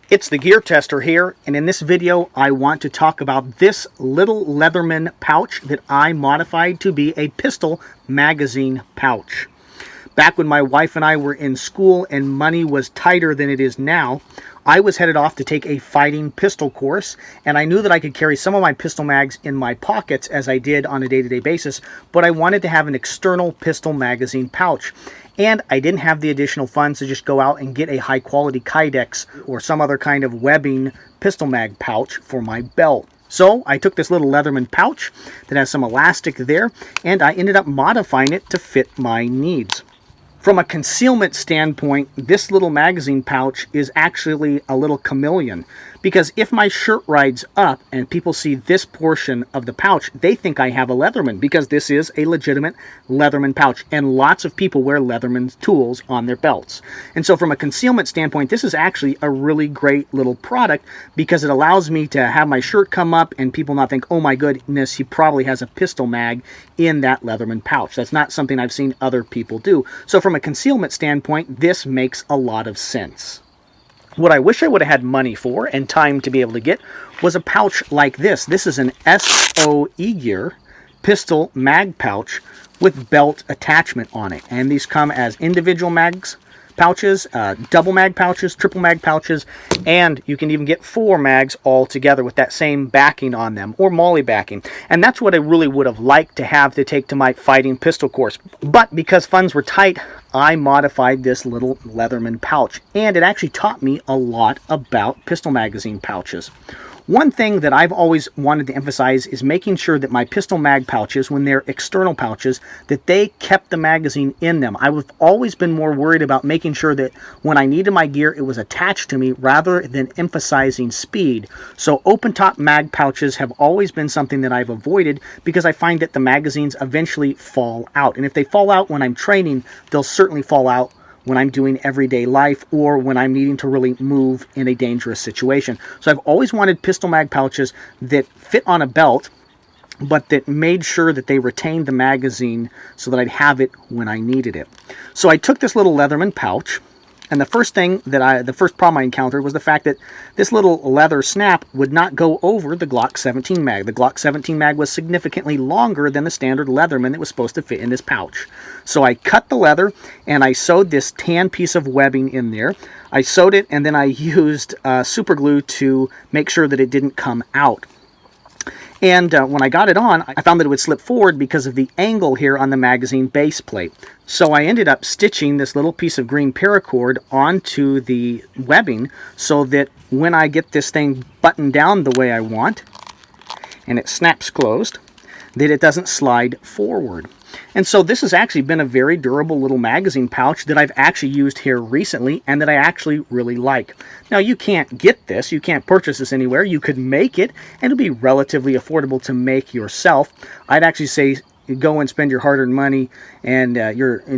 It's the Gear Tester here, and in this video I want to talk about this little Leatherman pouch that I modified to be a pistol magazine pouch. Back when my wife and I were in school and money was tighter than it is now, I was headed off to take a fighting pistol course, and I knew that I could carry some of my pistol mags in my pockets as I did on a day-to-day basis, but I wanted to have an external pistol magazine pouch. And I didn't have the additional funds to just go out and get a high-quality Kydex or some other kind of webbing pistol mag pouch for my belt. So I took this little Leatherman pouch that has some elastic there, and I ended up modifying it to fit my needs. From a concealment standpoint, this little magazine pouch is actually a little chameleon, because if my shirt rides up and people see this portion of the pouch, they think I have a Leatherman, because this is a legitimate Leatherman pouch, and lots of people wear Leatherman tools on their belts. And so from a concealment standpoint, this is actually a really great little product, because it allows me to have my shirt come up and people not think, oh my goodness, he probably has a pistol mag in that Leatherman pouch. That's not something I've seen other people do. So from a concealment standpoint, this makes a lot of sense. What I wish I would have had money for and time to be able to get was a pouch like this. This is an SO eGear pistol mag pouch with belt attachment on it. And these come as individual mags pouches, double mag pouches, triple mag pouches, and you can even get 4 mags all together with that same backing on them, or MOLLE backing. And that's what I really would have liked to have to take to my fighting pistol course. But because funds were tight, I modified this little Leatherman pouch, and it actually taught me a lot about pistol magazine pouches. One thing that I've always wanted to emphasize is making sure that my pistol mag pouches, when they're external pouches, that they kept the magazine in them. I've always been more worried about making sure that when I needed my gear, it was attached to me rather than emphasizing speed. So open top mag pouches have always been something that I've avoided, because I find that the magazines eventually fall out. And if they fall out when I'm training, they'll certainly fall out when I'm doing everyday life or when I'm needing to really move in a dangerous situation. So I've always wanted pistol mag pouches that fit on a belt, but that made sure that they retained the magazine so that I'd have it when I needed it. So I took this little Leatherman pouch, and the first problem I encountered was the fact that this little leather snap would not go over the Glock 17 mag. The Glock 17 mag was significantly longer than the standard Leatherman that was supposed to fit in this pouch. So I cut the leather and I sewed this tan piece of webbing in there. I sewed it, and then I used super glue to make sure that it didn't come out. And when I got it on, I found that it would slip forward because of the angle here on the magazine base plate. So I ended up stitching this little piece of green paracord onto the webbing so that when I get this thing buttoned down the way I want, and it snaps closed, that it doesn't slide forward. And so this has actually been a very durable little magazine pouch that I've actually used here recently and that I actually really like. Now, you can't get this, you can't purchase this anywhere. You could make it, and it'll be relatively affordable to make yourself. I'd actually say go and spend your hard-earned money and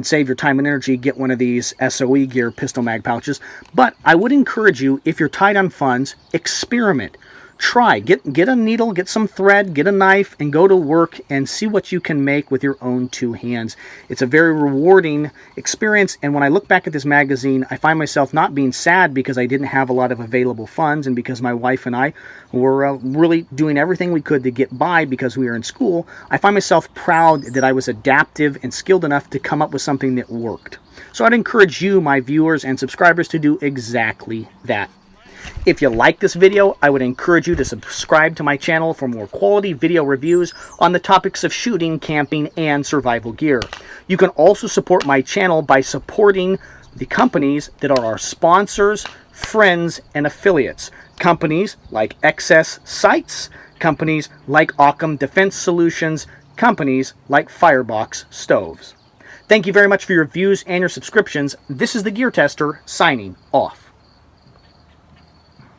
save your time and energy, get one of these SO eGear pistol mag pouches. But I would encourage you, if you're tight on funds, experiment. Try, get a needle, get some thread, get a knife, and go to work and see what you can make with your own 2 hands. It's a very rewarding experience, and when I look back at this magazine, I find myself not being sad because I didn't have a lot of available funds, and because my wife and I were really doing everything we could to get by because we were in school. I find myself proud that I was adaptive and skilled enough to come up with something that worked. So I'd encourage you, my viewers and subscribers, to do exactly that. If you like this video, I would encourage you to subscribe to my channel for more quality video reviews on the topics of shooting, camping, and survival gear. You can also support my channel by supporting the companies that are our sponsors, friends, and affiliates. Companies like Excess Sights, companies like Occam Defense Solutions, companies like Firebox Stoves. Thank you very much for your views and your subscriptions. This is the Gear Tester, signing off.